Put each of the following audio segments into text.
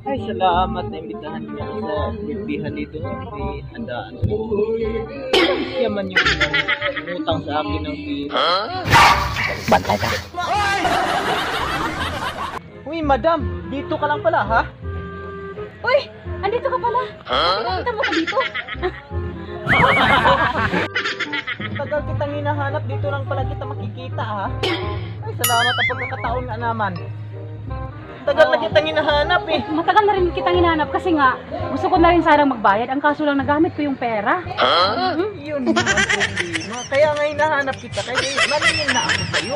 Ay, salamat na imbitahan niyo ako sa birthday dito. May handaan. Siya man yung utang sa akin ng pira. Bantay ka. Uy, madam, dito ka lang pala, ha? Uy, andito ka pala. Nakita mo ka dito. Tagal kitang hinahanap, dito lang pala kita makikita, ha? Ay, salamat ang pagkakataon nga naman. Tagal na kitang hinahanap, eh. Matagal na rin kitang hinahanap kasi nga gusto ko na rin sanang magbayad. Ang kaso lang nagamit ko yung pera. Yun na ang problema. Kaya nga hinahanap kita, kaya maningin na ako sa'yo.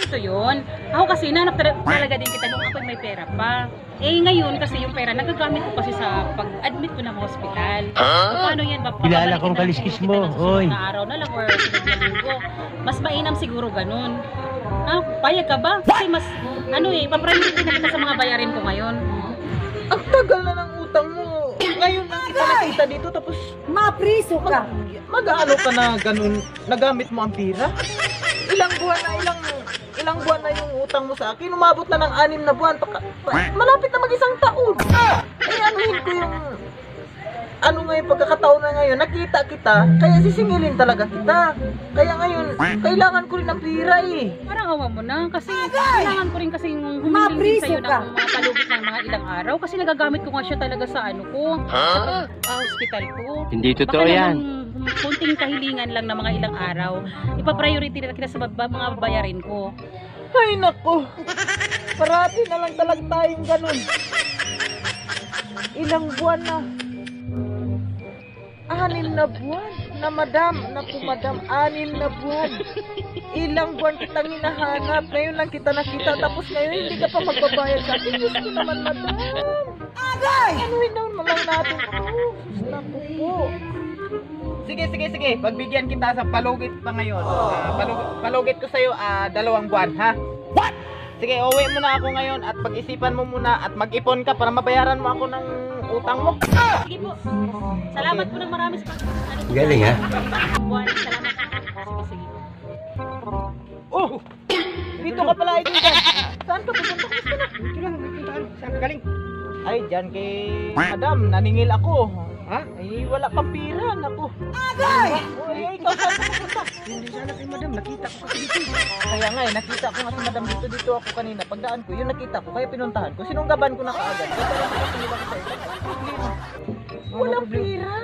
Ito yun. Ako kasi nanap talaga din kita nung ako may pera pa. Eh ngayon kasi yung pera nagagamit ko kasi sa pag-admit ko ng hospital. Paano yan? Kilala kong kaliskis mo, oy. Na araw na lang or sunod na linggo. Mas mainam siguro ganun. Ah, payag ka ba? Kasi mas, ipapriority na kita sa mga bayarin ko ngayon. Ang tagal na ng utang mo. Ngayon lang kita nakita dito, tapos Mapriso ka. mag-ano ka na ganun, nagamit mo ang pira? Ilang buwan na yung utang mo sa akin, umabot na ng 6 na buwan, malapit na mag-1 taon. Ay, anuhin ko yung, yung pagkakataon na ngayon, nakita kita, kaya sisingilin talaga kita. Kaya ngayon, kailangan ko rin ng pira, eh. Parang awa mo na kasi kailangan ko rin kasi humiling din sa'yo ng mga palugit ng mga ilang araw kasi nagagamit ko nga siya talaga sa sa hospital ko. Hindi totoo yan. Kunting kahilingan lang ng mga ilang araw, ipa-priority na kita sa mga bayarin ko. Ay, nako. Parati na lang talaga tayong ganun. Ilang buwan na. 6 na buwan na madam. Naku madam, 6 na buwan. Ilang buwan kitang hinahanap. Ngayon lang kita nakita. Tapos ngayon hindi ka pa magbabayad sa akin. Gusto ko naman madam. Agay! Anuhin naman lang natin ito. Naku po. Sige. Pagbigyan kita sa palugit pa ngayon. Palugit ko sa'yo 2 buwan, ha? What? Sige, uwi mo na ako ngayon at pag-isipan mo muna at mag-ipon ka para mabayaran mo ako ng utang mo. Sige po. Salamat po ng marami sa Galing, ha? buwan. Salamat. Sige. Oh! Dito ka pala, Idol. Saan ka pupunta? Gusto na. Ito lang, nagpuntaan. Saan ka galing? Ay, dyan kay Madam, naningil ako. Ha? Ay, wala pang pira, naku. Agay! Ay, ikaw saan ka pupunta? Hindi sana kay madam, nakita ko kasi dito. Kaya nga, nakita ko nga si Madam dito ako kanina. Pagdaan ko, yun nakita ko, kaya pinuntahan ko. Sinunggaban ko na kaagad. Kaya talaga sinila ko sa'yo. Problema. Walang pira.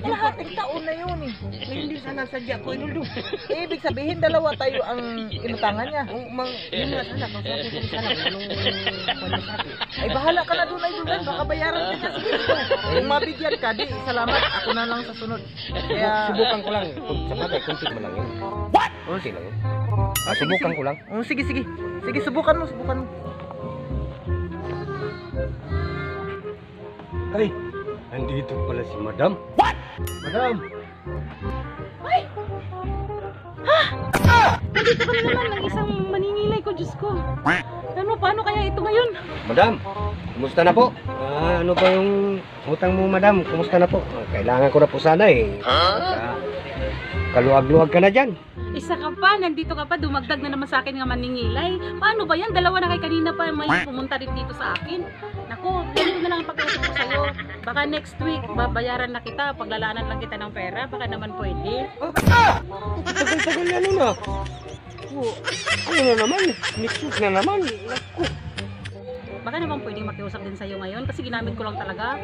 Lahating taon na yun, eh. Hindi sana sadya ko, Inuldo. Ibig sabihin, 2 tayo ang inutangan niya. Yun nga sana, kausapin ko sana kung anong kwento sa akin. Ay, bahala ka na doon, Idol. Baka bayaran ka niya. Kung mabigyan ka, di, salamat. Ako na lang sa sunod. Kaya, Subukan ko lang. Sa bagay, kunti mo lang yun. What? Kunti lang yun. Subukan ko lang. Oh, sige. Sige, subukan mo. Ay, nandito pala si madam. What? Madam! Nandito ka na naman ng isang maningilay ko, Diyos ko. Paano kaya ito ngayon? Madam, kumusta na po? Ano ba yung utang mo, madam? Kumusta na po? Kailangan ko na po sana eh. Kaluag-luag ka na dyan. Isa ka pa, nandito ka pa, dumagdag na naman sa akin nga maningilay. Paano ba yan? 2 na kay kanina pa may pumunta rin dito sa akin. Naku, ganito na lang ang pag-uusap ko sa'yo. Baka next week, babayaran na kita, paglalaanan lang kita ng pera, baka naman pwede. Tagal-tagal na na. Ano na naman? Next week na naman. Naku. Baka naman pwedeng makiusap din sa'yo ngayon kasi ginamit ko lang talaga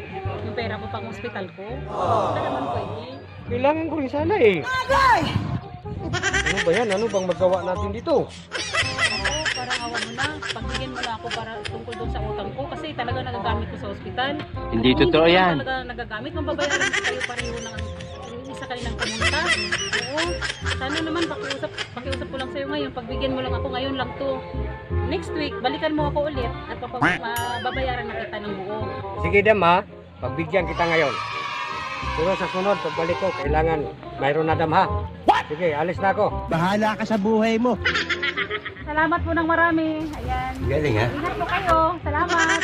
yung pera ko pang hospital ko. Baka naman pwede. Kailangan ko rin sana eh. Ano ba yan? Ano bang magawa natin dito? Ako, parang awa mo na. Pagbigyan mo na ako para tungkol doon sa utang ko kasi talaga nagagamit ko sa ospital. Hindi Kung totoo ko yan. talaga nagagamit, mababayaran ko kayo pareho ng isa kaninang pumunta. Oo. Sana naman pakiusap ko lang sa'yo ngayon. Pagbigyan mo lang ako ngayon lang to. Next week, balikan mo ako ulit at babayaran na kita ng buo. Sige dam ha. Pagbigyan kita ngayon. Pero sa sunod, pagbalik ko, kailangan mayroon na dam ha. Sige, alis na ako. Bahala ka sa buhay mo. Salamat po ng marami. Ayan. Galing, ha? Ingat po kayo. Salamat.